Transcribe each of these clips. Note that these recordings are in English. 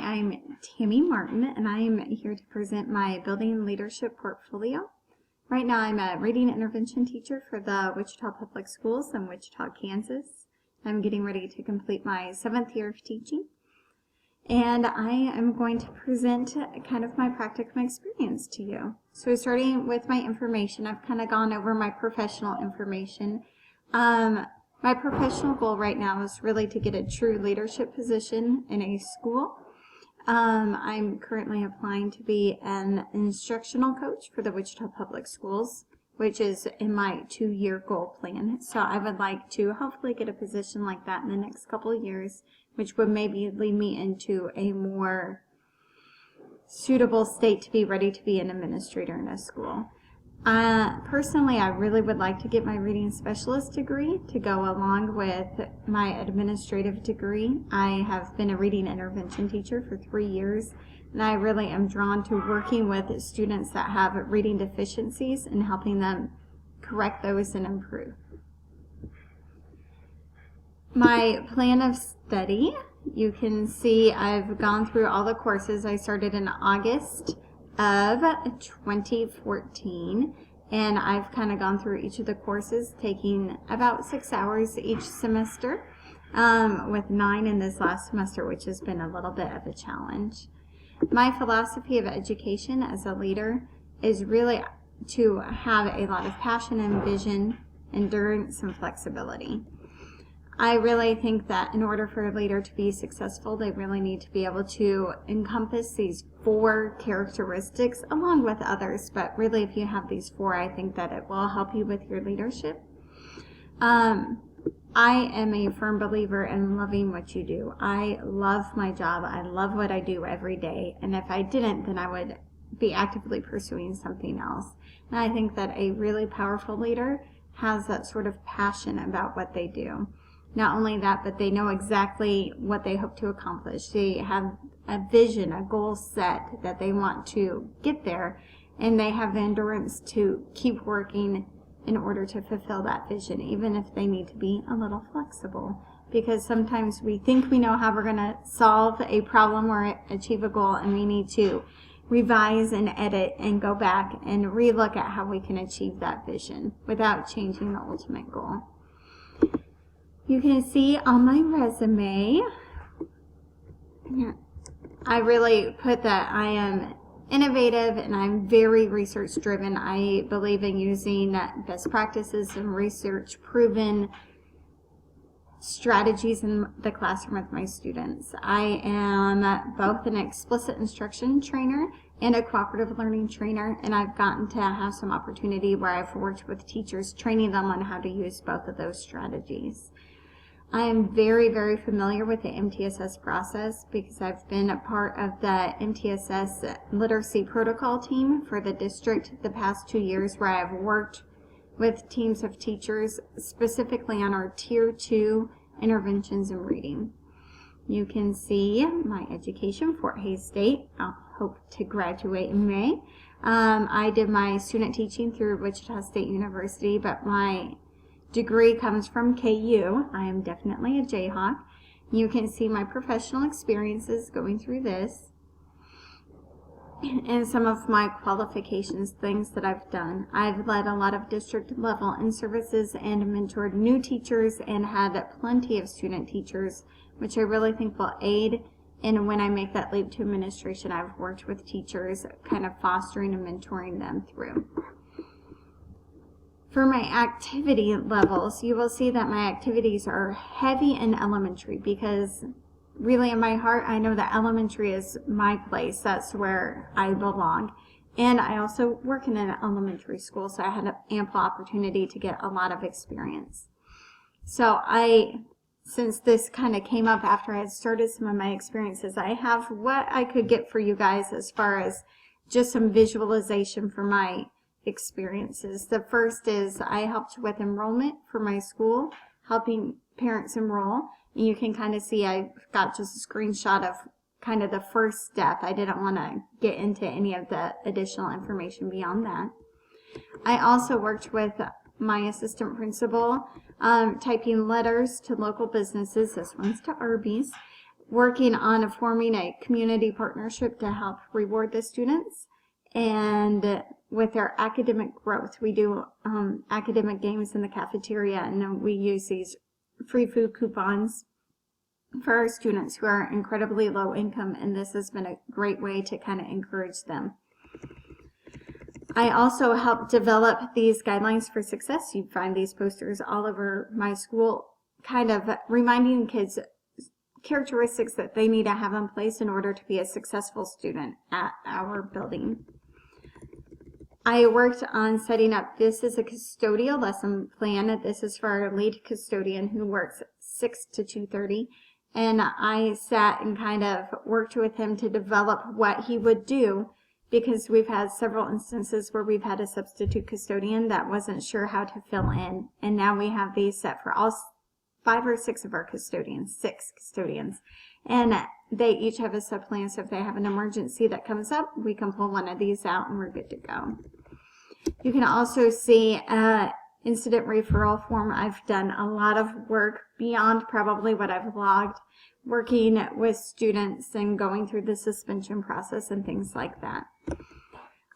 I'm Tammy Martin, and I am here to present my Building Leadership portfolio. Right now, I'm a reading intervention teacher for the Wichita Public Schools in Wichita, Kansas. I'm getting ready to complete my 7th year of teaching, and I am going to present kind of my practicum experience to you. So starting with my information, I've kind of gone over my professional information. My professional goal right now is really to get a true leadership position in a school. I'm currently applying to be an instructional coach for the Wichita Public Schools, which is in my 2-year goal plan. So I would like to hopefully get a position like that in the next couple of years, which would maybe lead me into a more suitable state to be ready to be an administrator in a school. Personally, I really would like to get my reading specialist degree to go along with my administrative degree. I have been a reading intervention teacher for 3 years, and I really am drawn to working with students that have reading deficiencies and helping them correct those and improve. My plan of study, you can see I've gone through all the courses. I started in August of 2014, and I've kind of gone through each of the courses, taking about 6 hours each semester, with 9 in this last semester, which has been a little bit of a challenge. My philosophy of education as a leader is really to have a lot of passion and vision, endurance, and flexibility. I really think that in order for a leader to be successful, they really need to be able to encompass these 4 characteristics along with others. But really, if you have these 4, I think that it will help you with your leadership. I am a firm believer in loving what you do. I love my job. I love what I do every day. And if I didn't, then I would be actively pursuing something else. And I think that a really powerful leader has that sort of passion about what they do. Not only that, but they know exactly what they hope to accomplish. They have a vision, a goal set that they want to get there, and they have the endurance to keep working in order to fulfill that vision, even if they need to be a little flexible. Because sometimes we think we know how we're going to solve a problem or achieve a goal, and we need to revise and edit and go back and relook at how we can achieve that vision without changing the ultimate goal. You can see on my resume, I really put that I am innovative and I'm very research driven. I believe in using best practices and research proven strategies in the classroom with my students. I am both an explicit instruction trainer and a cooperative learning trainer, and I've gotten to have some opportunity where I've worked with teachers training them on how to use both of those strategies. I am very, very familiar with the MTSS process because I've been a part of the MTSS literacy protocol team for the district the past 2 years, where I've worked with teams of teachers specifically on our Tier 2 interventions in reading. You can see my education, Fort Hays State. I hope to graduate in May. I did my student teaching through Wichita State University, but my degree comes from KU. I am definitely a Jayhawk. You can see my professional experiences going through this and some of my qualifications, things that I've done. I've led a lot of district level in-services and mentored new teachers and had plenty of student teachers, which I really think will aid in when I make that leap to administration. I've worked with teachers, kind of fostering and mentoring them through. For my activity levels, you will see that my activities are heavy in elementary because really in my heart, I know that elementary is my place. That's where I belong. And I also work in an elementary school, so I had an ample opportunity to get a lot of experience. So since this kind of came up after I had started some of my experiences, I have what I could get for you guys as far as just some visualization for my experiences. The first is I helped with enrollment for my school, helping parents enroll. And you can kind of see I've got just a screenshot of kind of the first step. I didn't want to get into any of the additional information beyond that. I also worked with my assistant principal typing letters to local businesses. This one's to Arby's. working on forming a community partnership to help reward the students. And with our academic growth, we do academic games in the cafeteria, and then we use these free food coupons for our students who are incredibly low income, and this has been a great way to kind of encourage them. I also help develop these guidelines for success. You find these posters all over my school, kind of reminding kids characteristics that they need to have in place in order to be a successful student at our building. I worked on setting up, this is a custodial lesson plan. This is for our lead custodian who works 6 to 2:30. And I sat and kind of worked with him to develop what he would do, because we've had several instances where we've had a substitute custodian that wasn't sure how to fill in. And now we have these set for all 5 or 6 of our custodians, 6 custodians. And they each have a sub-plan, so if they have an emergency that comes up, we can pull one of these out and we're good to go. You can also see incident referral form. I've done a lot of work beyond probably what I've logged, working with students and going through the suspension process and things like that.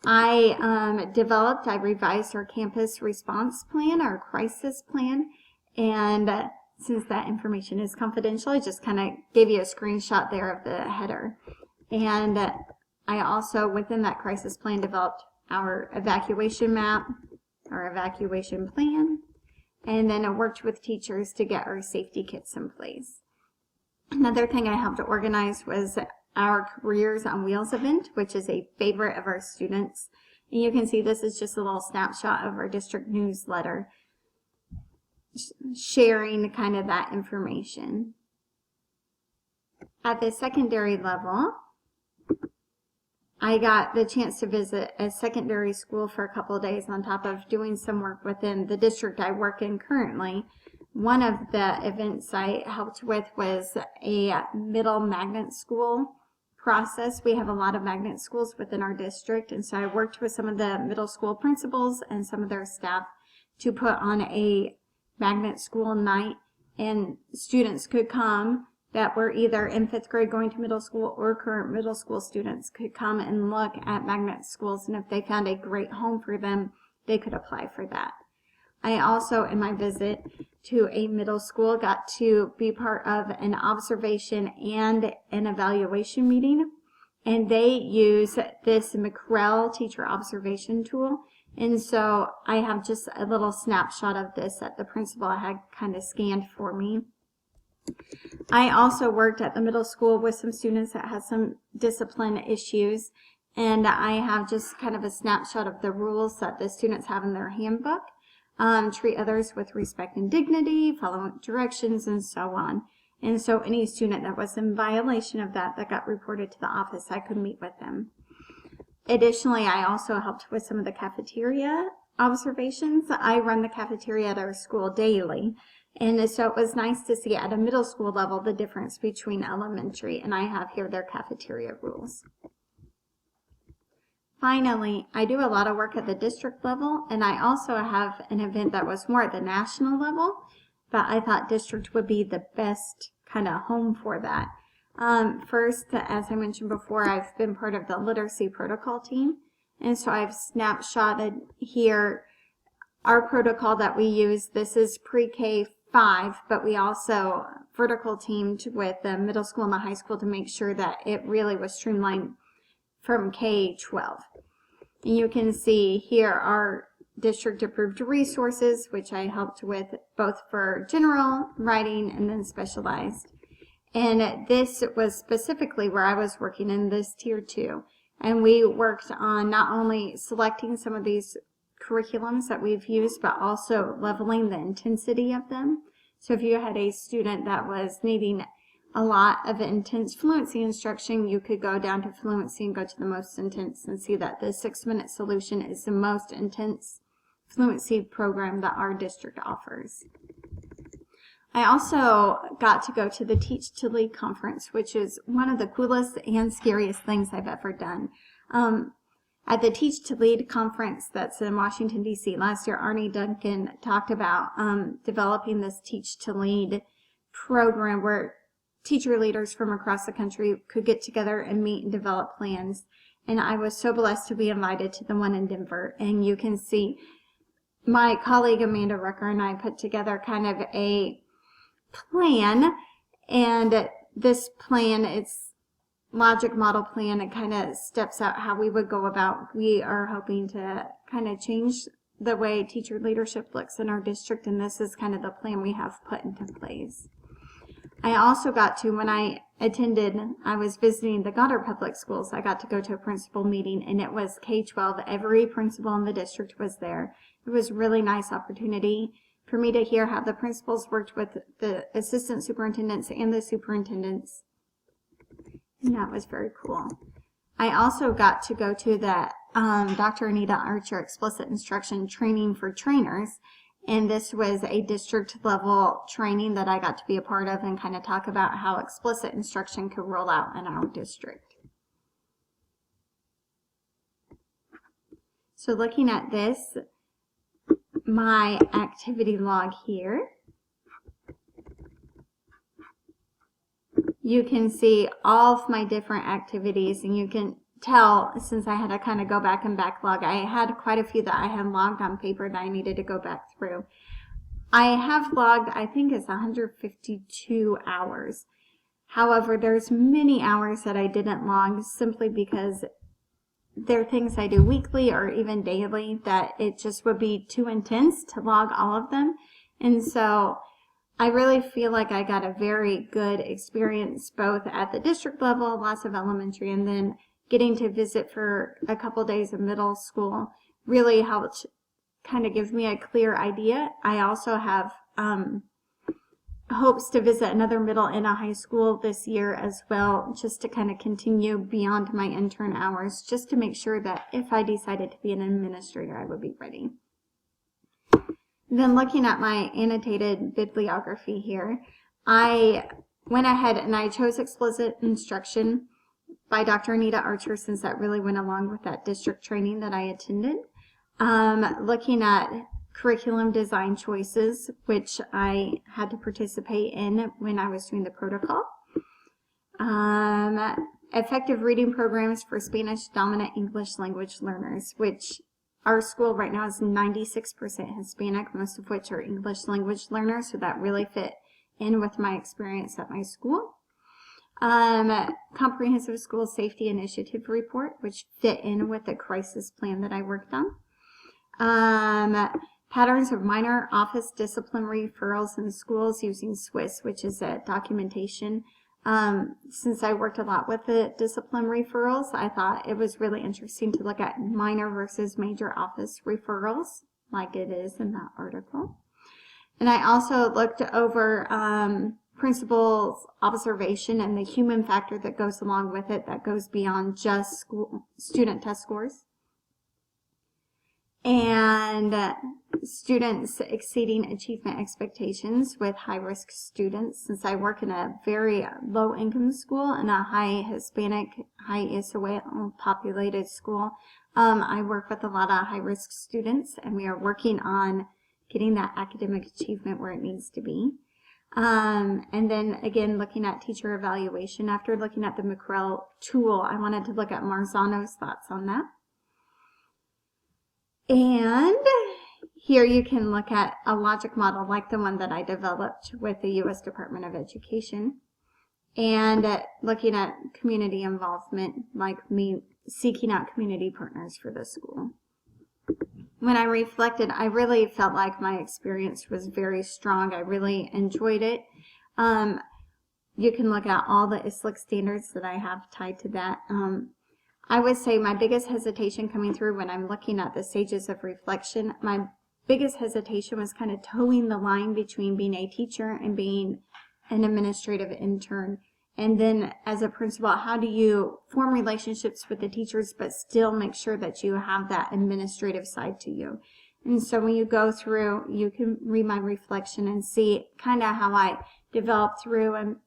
I revised our campus response plan, our crisis plan, and since that information is confidential, I just kind of gave you a screenshot there of the header. And I also, within that crisis plan, developed our evacuation map, our evacuation plan, and then I worked with teachers to get our safety kits in place. Another thing I helped to organize was our Careers on Wheels event, which is a favorite of our students. And you can see this is just a little snapshot of our district newsletter, sharing kind of that information. At the secondary level, I got the chance to visit a secondary school for a couple of days on top of doing some work within the district I work in currently. One of the events I helped with was a middle magnet school process. We have a lot of magnet schools within our district, and so I worked with some of the middle school principals and some of their staff to put on a magnet school night, and students could come that were either in 5th grade going to middle school or current middle school students could come and look at magnet schools, and if they found a great home for them, they could apply for that. I also, in my visit to a middle school, got to be part of an observation and an evaluation meeting, and they use this McREL teacher observation tool. And so I have just a little snapshot of this that the principal had kind of scanned for me. I also worked at the middle school with some students that had some discipline issues, and I have just kind of a snapshot of the rules that the students have in their handbook. Treat others with respect and dignity, follow directions, and so on. And so any student that was in violation of that got reported to the office, I could meet with them. Additionally, I also helped with some of the cafeteria observations. I run the cafeteria at our school daily, and so it was nice to see at a middle school level the difference between elementary, and I have here their cafeteria rules. Finally, I do a lot of work at the district level, and I also have an event that was more at the national level, but I thought district would be the best kind of home for that. First, as I mentioned before, I've been part of the literacy protocol team, and so I've snapshotted here our protocol that we use. This is pre-K 5, but we also vertical teamed with the middle school and the high school to make sure that it really was streamlined from K-12. And you can see here our district approved resources, which I helped with both for general, writing, and then specialized. And this was specifically where I was working in this tier 2. And we worked on not only selecting some of these curriculums that we've used, but also leveling the intensity of them. So if you had a student that was needing a lot of intense fluency instruction, you could go down to fluency and go to the most intense and see that the 6-minute solution is the most intense fluency program that our district offers. I also got to go to the Teach to Lead conference, which is one of the coolest and scariest things I've ever done. At the Teach to Lead conference that's in Washington, D.C. last year, Arnie Duncan talked about developing this Teach to Lead program where teacher leaders from across the country could get together and meet and develop plans. And I was so blessed to be invited to the one in Denver. And you can see my colleague Amanda Rucker and I put together kind of a plan. And this plan, it's logic model plan. It kind of steps out how we would go about. We are hoping to kind of change the way teacher leadership looks in our district, and this is kind of the plan we have put into place. I also got to, when I was visiting the Goddard Public Schools, I got to go to a principal meeting, and it was K-12. Every principal in the district was there. It was a really nice opportunity for me to hear how the principals worked with the assistant superintendents and the superintendents, and that was very cool. I also got to go to the Dr. Anita Archer Explicit Instruction Training for Trainers, and this was a district level training that I got to be a part of and kind of talk about how explicit instruction could roll out in our district. So looking at this, my activity log here, you can see all of my different activities, and you can tell, since I had to kind of go back and backlog, I had quite a few that I had logged on paper that I needed to go back through. I have logged, I think it's 152 hours. However, there's many hours that I didn't log simply because there are things I do weekly or even daily that it just would be too intense to log all of them. And so I really feel like I got a very good experience both at the district level, lots of elementary, and then getting to visit for a couple days of middle school really helped kind of give me a clear idea. I also have hopes to visit another middle and a high school this year as well, just to kind of continue beyond my intern hours, just to make sure that if I decided to be an administrator, I would be ready. Then looking at my annotated bibliography here, I went ahead and I chose Explicit Instruction by Dr. Anita Archer, since that really went along with that district training that I attended. Looking at curriculum design choices, which I had to participate in when I was doing the protocol. Effective reading programs for Spanish dominant English language learners, which our school right now is 96% Hispanic, most of which are English language learners, so that really fit in with my experience at my school. Comprehensive School Safety Initiative Report, which fit in with the crisis plan that I worked on. Patterns of minor office discipline referrals in schools using SWIS, which is a documentation. Since I worked a lot with the discipline referrals, I thought it was really interesting to look at minor versus major office referrals, like it is in that article. And I also looked over principal's observation and the human factor that goes along with it, that goes beyond just student test scores. And students exceeding achievement expectations with high-risk students. Since I work in a very low-income school and a high Hispanic, high ESOL populated school, I work with a lot of high-risk students, and we are working on getting that academic achievement where it needs to be. And then again, looking at teacher evaluation. After looking at the McREL tool, I wanted to look at Marzano's thoughts on that. And here you can look at a logic model like the one that I developed with the U.S. Department of Education, and looking at community involvement, like me seeking out community partners for the school. When I reflected, I really felt like my experience was very strong. I really enjoyed it. You can look at all the ISLIC standards that I have tied to that. I would say my biggest hesitation coming through when I'm looking at the stages of reflection, my biggest hesitation was kind of towing the line between being a teacher and being an administrative intern. And then as a principal, how do you form relationships with the teachers but still make sure that you have that administrative side to you? And so when you go through, you can read my reflection and see kind of how I developed through, and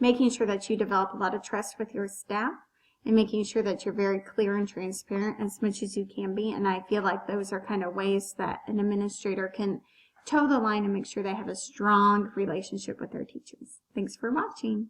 making sure that you develop a lot of trust with your staff and making sure that you're very clear and transparent as much as you can be. And I feel like those are kind of ways that an administrator can toe the line and make sure they have a strong relationship with their teachers. Thanks for watching.